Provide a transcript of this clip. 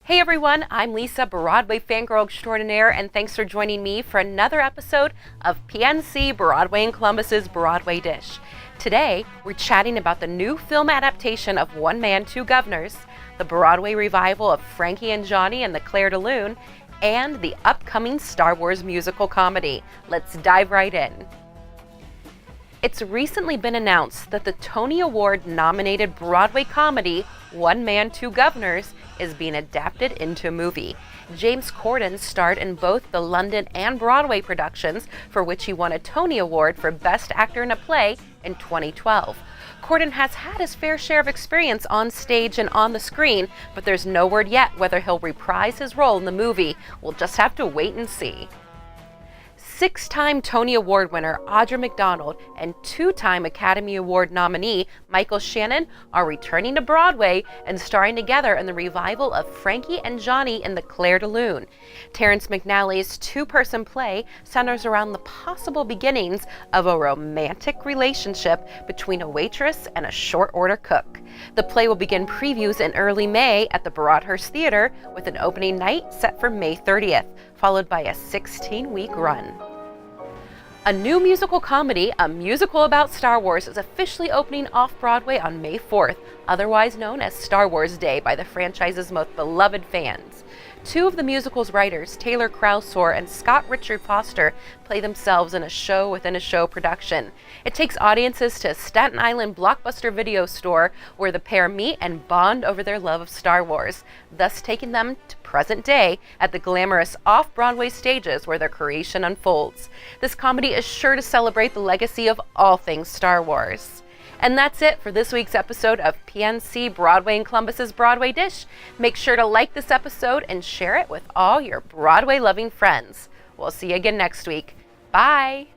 Hey everyone, I'm Lisa, Broadway fangirl extraordinaire, and thanks for joining me for another episode of PNC Broadway and Columbus's Broadway Dish. Today, we're chatting about the new film adaptation of One Man, Two Governors, the Broadway revival of Frankie and Johnny and the Clair de Lune, and the upcoming Star Wars musical comedy. Let's dive right in. It's recently been announced that the Tony Award-nominated Broadway comedy One Man, Two Governors is being adapted into a movie. James Corden starred in both the London and Broadway productions, for which he won a Tony Award for Best Actor in a Play in 2012. Corden has had his fair share of experience on stage and on the screen, but there's no word yet whether he'll reprise his role in the movie. We'll just have to wait and see. Six-time Tony Award winner Audra McDonald and two-time Academy Award nominee Michael Shannon are returning to Broadway and starring together in the revival of Frankie and Johnny in the Clair de Lune. Terrence McNally's two-person play centers around the possible beginnings of a romantic relationship between a waitress and a short-order cook. The play will begin previews in early May at the Broadhurst Theater with an opening night set for May 30th, followed by a 16-week run. A new musical comedy, a musical about Star Wars, is officially opening off-Broadway on May 4th, otherwise known as Star Wars Day by the franchise's most beloved fans. Two of the musical's writers, Taylor Krausor and Scott Richard Foster, play themselves in a show within a show production. It takes audiences to a Staten Island Blockbuster video store where the pair meet and bond over their love of Star Wars, thus taking them to present day at the glamorous off-Broadway stages where their creation unfolds. This comedy is sure to celebrate the legacy of all things Star Wars. And that's it for this week's episode of PNC Broadway and Columbus's Broadway Dish. Make sure to like this episode and share it with all your Broadway-loving friends. We'll see you again next week. Bye!